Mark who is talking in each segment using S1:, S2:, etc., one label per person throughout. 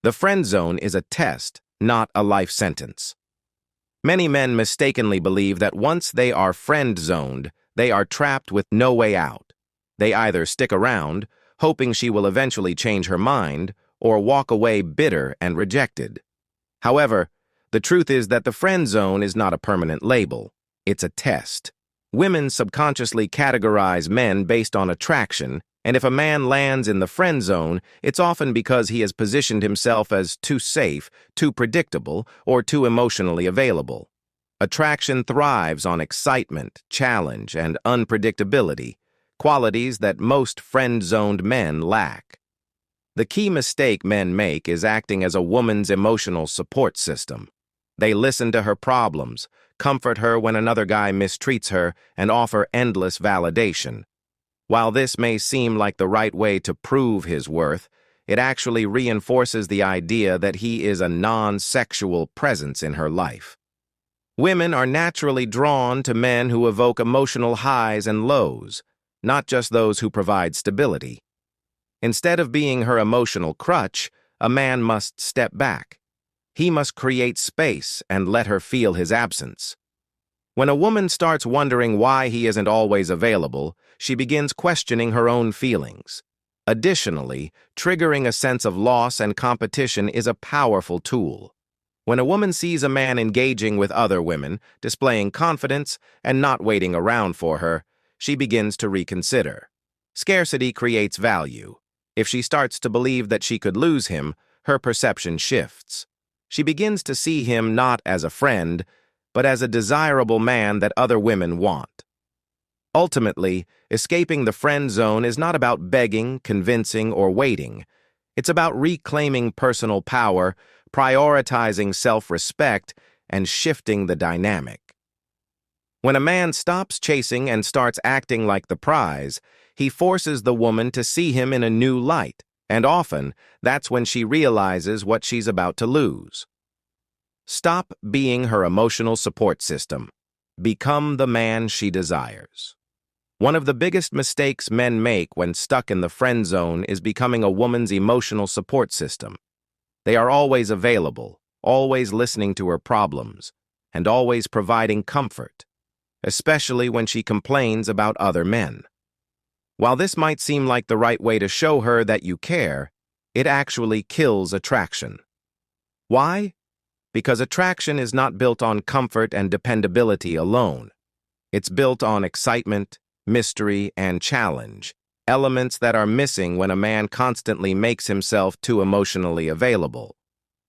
S1: The friend zone is a test, not a life sentence. Many men mistakenly believe that once they are friend-zoned, they are trapped with no way out. They either stick around, hoping she will eventually change her mind, or walk away bitter and rejected. However, the truth is that the friend zone is not a permanent label. It's a test. Women subconsciously categorize men based on attraction, and if a man lands in the friend zone, it's often because he has positioned himself as too safe, too predictable, or too emotionally available. Attraction thrives on excitement, challenge, and unpredictability, qualities that most friend-zoned men lack. The key mistake men make is acting as a woman's emotional support system. They listen to her problems, comfort her when another guy mistreats her, and offer endless validation. While this may seem like the right way to prove his worth, it actually reinforces the idea that he is a non-sexual presence in her life. Women are naturally drawn to men who evoke emotional highs and lows, not just those who provide stability. Instead of being her emotional crutch, a man must step back. He must create space and let her feel his absence. When a woman starts wondering why he isn't always available, she begins questioning her own feelings. Additionally, triggering a sense of loss and competition is a powerful tool. When a woman sees a man engaging with other women, displaying confidence, and not waiting around for her, she begins to reconsider. Scarcity creates value. If she starts to believe that she could lose him, her perception shifts. She begins to see him not as a friend, but as a desirable man that other women want. Ultimately, escaping the friend zone is not about begging, convincing, or waiting. It's about reclaiming personal power, prioritizing self-respect, and shifting the dynamic. When a man stops chasing and starts acting like the prize, he forces the woman to see him in a new light, and often, that's when she realizes what she's about to lose. Stop being her emotional support system. Become the man she desires. One of the biggest mistakes men make when stuck in the friend zone is becoming a woman's emotional support system. They are always available, always listening to her problems, and always providing comfort, especially when she complains about other men. While this might seem like the right way to show her that you care, it actually kills attraction. Why? Because attraction is not built on comfort and dependability alone. It's built on excitement, mystery, and challenge, elements that are missing when a man constantly makes himself too emotionally available.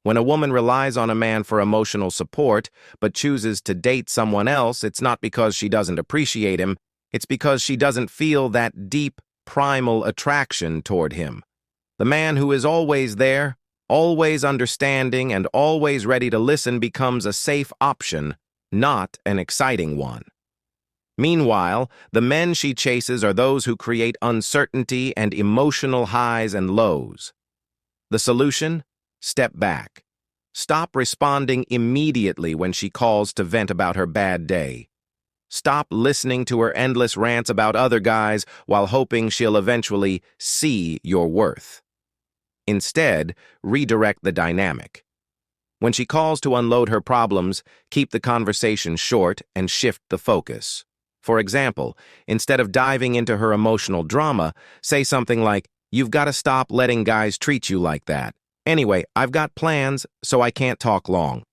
S1: When a woman relies on a man for emotional support but chooses to date someone else, it's not because she doesn't appreciate him, it's because she doesn't feel that deep, primal attraction toward him. The man who is always there, always understanding, and always ready to listen becomes a safe option, not an exciting one. Meanwhile, the men she chases are those who create uncertainty and emotional highs and lows. The solution? Step back. Stop responding immediately when she calls to vent about her bad day. Stop listening to her endless rants about other guys while hoping she'll eventually see your worth. Instead, redirect the dynamic. When she calls to unload her problems, keep the conversation short and shift the focus. For example, instead of diving into her emotional drama, say something like, "You've got to stop letting guys treat you like that. Anyway, I've got plans, so I can't talk long."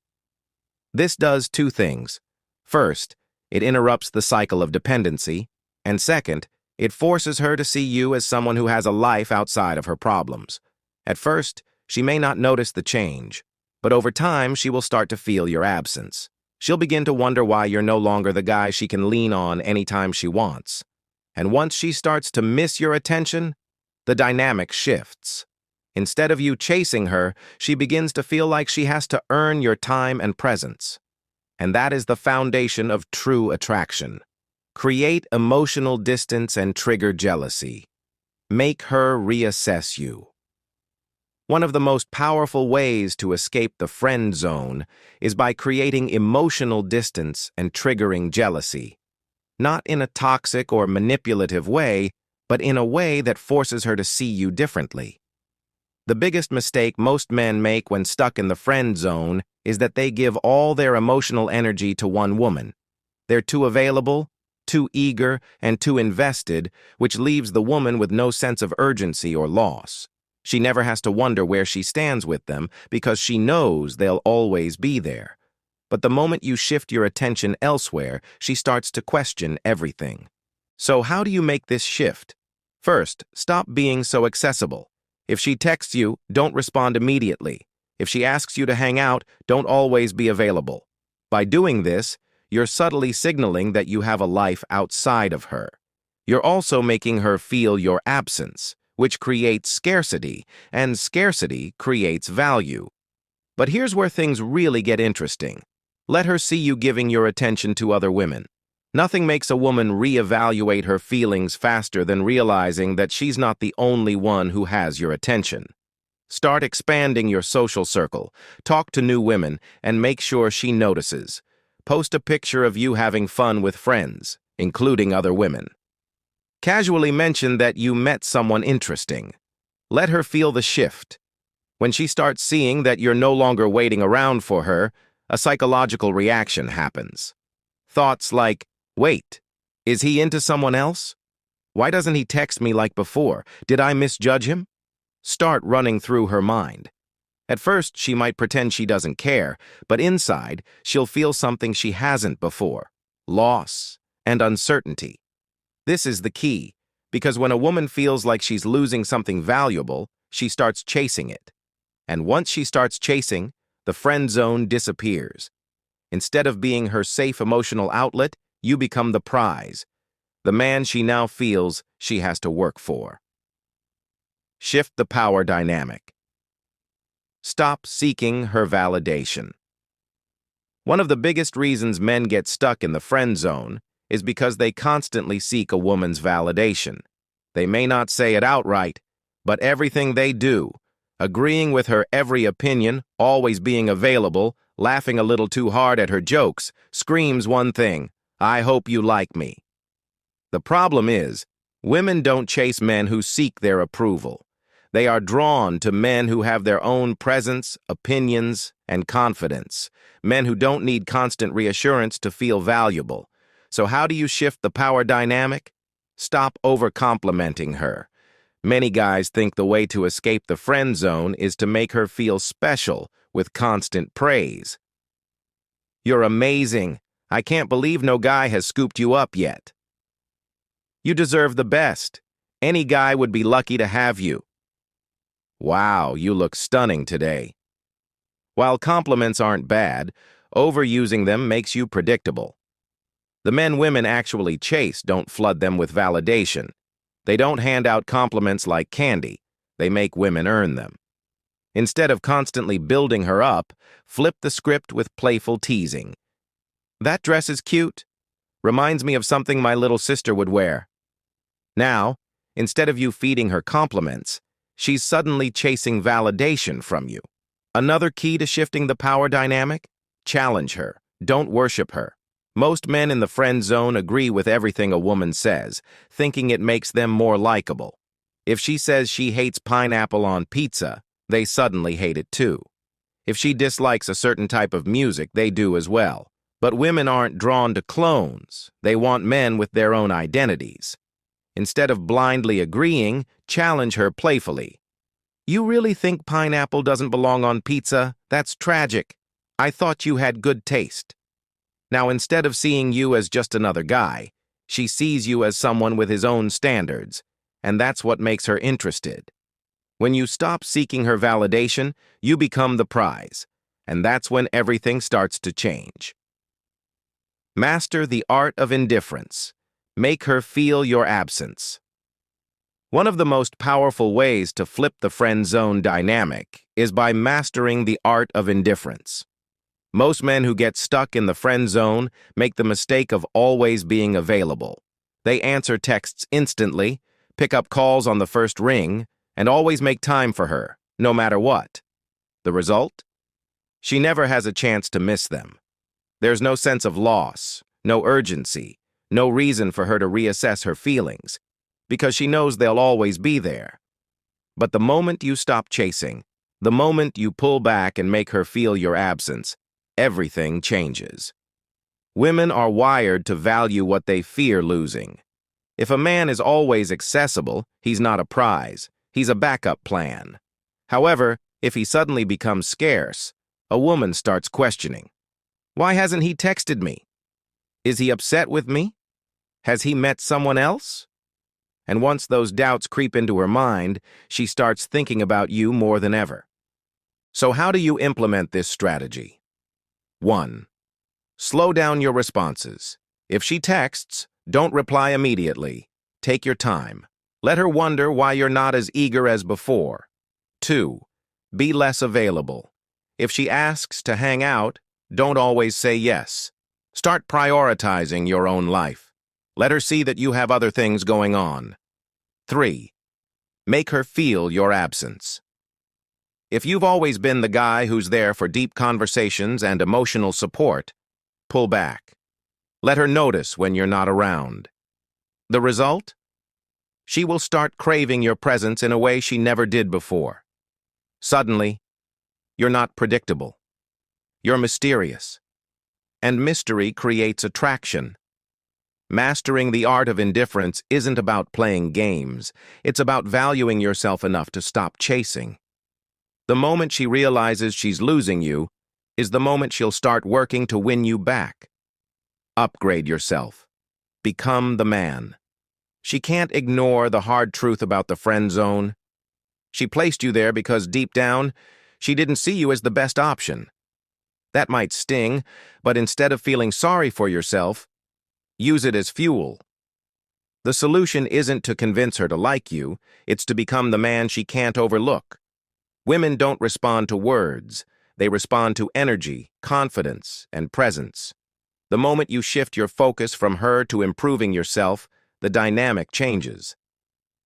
S1: This does two things. First, it interrupts the cycle of dependency, and second, it forces her to see you as someone who has a life outside of her problems. At first, she may not notice the change, but over time she will start to feel your absence. She'll begin to wonder why you're no longer the guy she can lean on anytime she wants. And once she starts to miss your attention, the dynamic shifts. Instead of you chasing her, she begins to feel like she has to earn your time and presence. And that is the foundation of true attraction. Create emotional distance and trigger jealousy. Make her reassess you. One of the most powerful ways to escape the friend zone is by creating emotional distance and triggering jealousy. Not in a toxic or manipulative way, but in a way that forces her to see you differently. The biggest mistake most men make when stuck in the friend zone is that they give all their emotional energy to one woman. They're too available, too eager, and too invested, which leaves the woman with no sense of urgency or loss. She never has to wonder where she stands with them because she knows they'll always be there. But the moment you shift your attention elsewhere, she starts to question everything. So how do you make this shift? First, stop being so accessible. If she texts you, don't respond immediately. If she asks you to hang out, don't always be available. By doing this, you're subtly signaling that you have a life outside of her. You're also making her feel your absence, which creates scarcity, and scarcity creates value. But here's where things really get interesting. Let her see you giving your attention to other women. Nothing makes a woman reevaluate her feelings faster than realizing that she's not the only one who has your attention. Start expanding your social circle, talk to new women, and make sure she notices. Post a picture of you having fun with friends, including other women. Casually mention that you met someone interesting. Let her feel the shift. When she starts seeing that you're no longer waiting around for her, a psychological reaction happens. Thoughts like, wait, is he into someone else? Why doesn't he text me like before? Did I misjudge him? Start running through her mind. At first, she might pretend she doesn't care, but inside, she'll feel something she hasn't before: loss and uncertainty. This is the key, because when a woman feels like she's losing something valuable, she starts chasing it. And once she starts chasing, the friend zone disappears. Instead of being her safe emotional outlet, you become the prize, the man she now feels she has to work for. Shift the power dynamic. Stop seeking her validation. One of the biggest reasons men get stuck in the friend zone is because they constantly seek a woman's validation. They may not say it outright, but everything they do, agreeing with her every opinion, always being available, laughing a little too hard at her jokes, screams one thing: I hope you like me. The problem is, women don't chase men who seek their approval. They are drawn to men who have their own presence, opinions, and confidence, men who don't need constant reassurance to feel valuable. So how do you shift the power dynamic? Stop over-complimenting her. Many guys think the way to escape the friend zone is to make her feel special with constant praise. You're amazing. I can't believe no guy has scooped you up yet. You deserve the best. Any guy would be lucky to have you. Wow, you look stunning today. While compliments aren't bad, overusing them makes you predictable. The men women actually chase don't flood them with validation. They don't hand out compliments like candy. They make women earn them. Instead of constantly building her up, flip the script with playful teasing. That dress is cute. Reminds me of something my little sister would wear. Now, instead of you feeding her compliments, she's suddenly chasing validation from you. Another key to shifting the power dynamic? Challenge her. Don't worship her. Most men in the friend zone agree with everything a woman says, thinking it makes them more likable. If she says she hates pineapple on pizza, they suddenly hate it too. If she dislikes a certain type of music, they do as well. But women aren't drawn to clones. They want men with their own identities. Instead of blindly agreeing, challenge her playfully. You really think pineapple doesn't belong on pizza? That's tragic. I thought you had good taste. Now, instead of seeing you as just another guy, she sees you as someone with his own standards, and that's what makes her interested. When you stop seeking her validation, you become the prize, and that's when everything starts to change. Master the art of indifference. Make her feel your absence. One of the most powerful ways to flip the friend zone dynamic is by mastering the art of indifference. Most men who get stuck in the friend zone make the mistake of always being available. They answer texts instantly, pick up calls on the first ring, and always make time for her, no matter what. The result? She never has a chance to miss them. There's no sense of loss, no urgency, no reason for her to reassess her feelings, because she knows they'll always be there. But the moment you stop chasing, the moment you pull back and make her feel your absence, everything changes. Women are wired to value what they fear losing. If a man is always accessible, he's not a prize. He's a backup plan. However, if he suddenly becomes scarce, a woman starts questioning. Why hasn't he texted me? Is he upset with me? Has he met someone else? And once those doubts creep into her mind, she starts thinking about you more than ever. So how do you implement this strategy? 1. Slow down your responses. If she texts, don't reply immediately. Take your time. Let her wonder why you're not as eager as before. 2. Be less available. If she asks to hang out, don't always say yes. Start prioritizing your own life. Let her see that you have other things going on. 3. Make her feel your absence. If you've always been the guy who's there for deep conversations and emotional support, pull back. Let her notice when you're not around. The result? She will start craving your presence in a way she never did before. Suddenly, you're not predictable. You're mysterious. And mystery creates attraction. Mastering the art of indifference isn't about playing games. It's about valuing yourself enough to stop chasing. The moment she realizes she's losing you is the moment she'll start working to win you back. Upgrade yourself. Become the man. She can't ignore the hard truth about the friend zone. She placed you there because deep down, she didn't see you as the best option. That might sting, but instead of feeling sorry for yourself, use it as fuel. The solution isn't to convince her to like you, it's to become the man she can't overlook. Women don't respond to words, they respond to energy, confidence, and presence. The moment you shift your focus from her to improving yourself, the dynamic changes.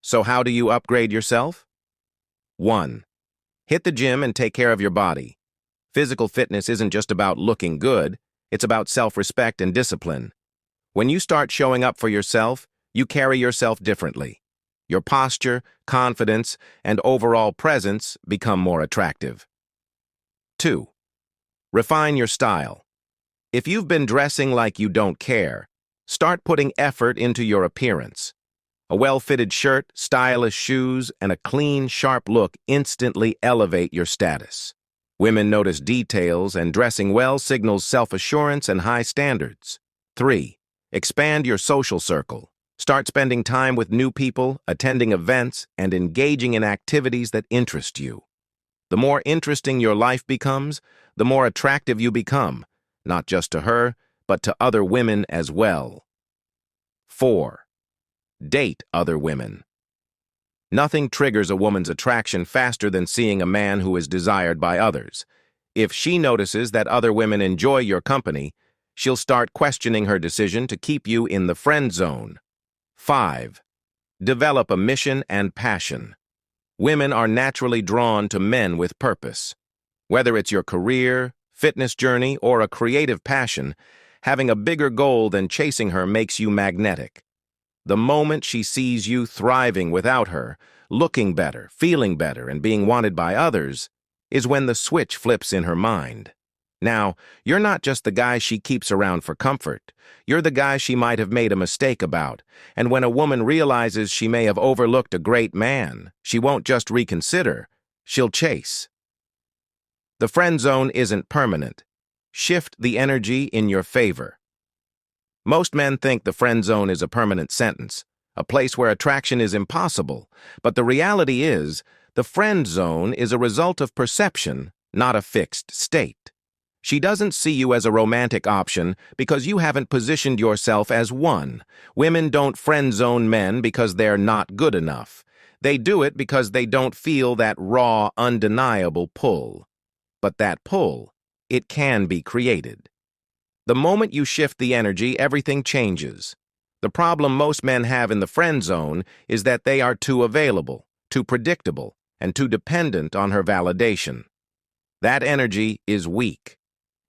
S1: So how do you upgrade yourself? 1. Hit the gym and take care of your body. Physical fitness isn't just about looking good, it's about self-respect and discipline. When you start showing up for yourself, you carry yourself differently. Your posture, confidence, and overall presence become more attractive. 2. Refine your style. If you've been dressing like you don't care, start putting effort into your appearance. A well-fitted shirt, stylish shoes, and a clean, sharp look instantly elevate your status. Women notice details, and dressing well signals self-assurance and high standards. 3. Expand your social circle. Start spending time with new people, attending events, and engaging in activities that interest you. The more interesting your life becomes, the more attractive you become, not just to her, but to other women as well. 4. Date other women. Nothing triggers a woman's attraction faster than seeing a man who is desired by others. If she notices that other women enjoy your company, she'll start questioning her decision to keep you in the friend zone. 5. Develop a mission and passion. Women are naturally drawn to men with purpose. Whether it's your career, fitness journey, or a creative passion, having a bigger goal than chasing her makes you magnetic. The moment she sees you thriving without her, looking better, feeling better, and being wanted by others, is when the switch flips in her mind. Now, you're not just the guy she keeps around for comfort. You're the guy she might have made a mistake about. And when a woman realizes she may have overlooked a great man, she won't just reconsider, she'll chase. The friend zone isn't permanent. Shift the energy in your favor. Most men think the friend zone is a permanent sentence, a place where attraction is impossible. But the reality is, the friend zone is a result of perception, not a fixed state. She doesn't see you as a romantic option because you haven't positioned yourself as one. Women don't friend zone men because they're not good enough. They do it because they don't feel that raw, undeniable pull. But that pull, it can be created. The moment you shift the energy, everything changes. The problem most men have in the friend zone is that they are too available, too predictable, and too dependent on her validation. That energy is weak.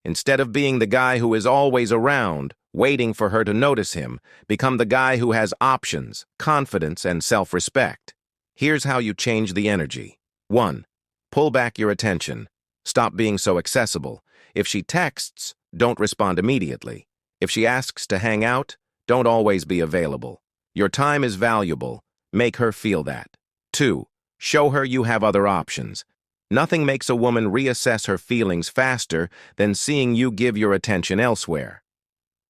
S1: Instead of being the guy who is always around, waiting for her to notice him, become the guy who has options, confidence, and self-respect. Here's how you change the energy. 1. Pull back your attention. Stop being so accessible. If she texts, don't respond immediately. If she asks to hang out, don't always be available. Your time is valuable. Make her feel that. 2. Show her you have other options. Nothing makes a woman reassess her feelings faster than seeing you give your attention elsewhere.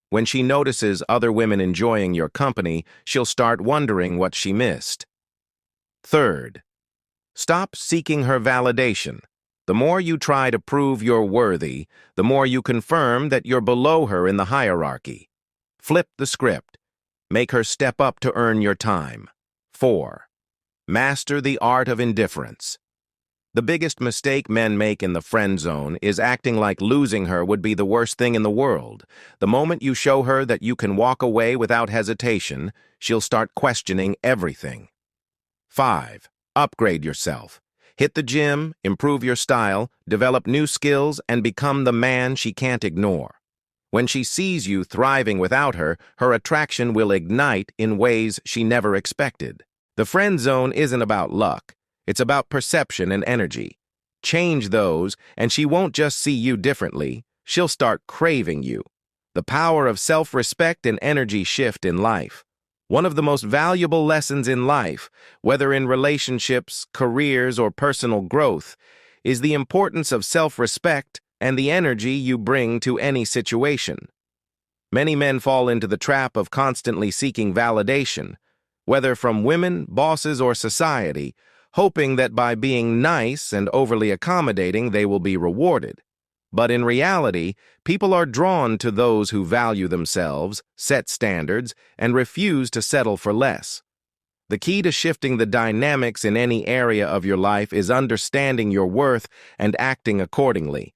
S1: When she notices other women enjoying your company, she'll start wondering what she missed. 3. Stop seeking her validation. The more you try to prove you're worthy, the more you confirm that you're below her in the hierarchy. Flip the script. Make her step up to earn your time. 4. Master the art of indifference. The biggest mistake men make in the friend zone is acting like losing her would be the worst thing in the world. The moment you show her that you can walk away without hesitation, she'll start questioning everything. 5. Upgrade yourself. Hit the gym, improve your style, develop new skills, and become the man she can't ignore. When she sees you thriving without her, her attraction will ignite in ways she never expected. The friend zone isn't about luck. It's about perception and energy. Change those, and she won't just see you differently. She'll start craving you. The power of self-respect and energy shift in life. One of the most valuable lessons in life, whether in relationships, careers, or personal growth, is the importance of self-respect and the energy you bring to any situation. Many men fall into the trap of constantly seeking validation, whether from women, bosses, or society, hoping that by being nice and overly accommodating they will be rewarded. But in reality, people are drawn to those who value themselves, set standards, and refuse to settle for less. The key to shifting the dynamics in any area of your life is understanding your worth and acting accordingly.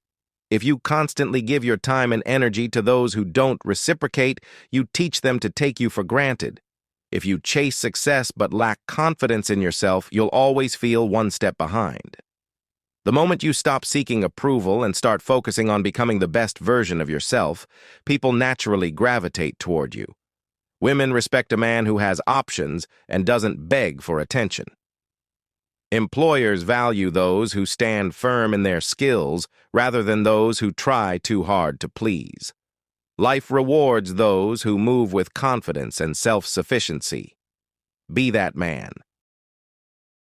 S1: If you constantly give your time and energy to those who don't reciprocate, you teach them to take you for granted. If you chase success but lack confidence in yourself, you'll always feel one step behind. The moment you stop seeking approval and start focusing on becoming the best version of yourself, people naturally gravitate toward you. Women respect a man who has options and doesn't beg for attention. Employers value those who stand firm in their skills rather than those who try too hard to please. Life rewards those who move with confidence and self-sufficiency. Be that man.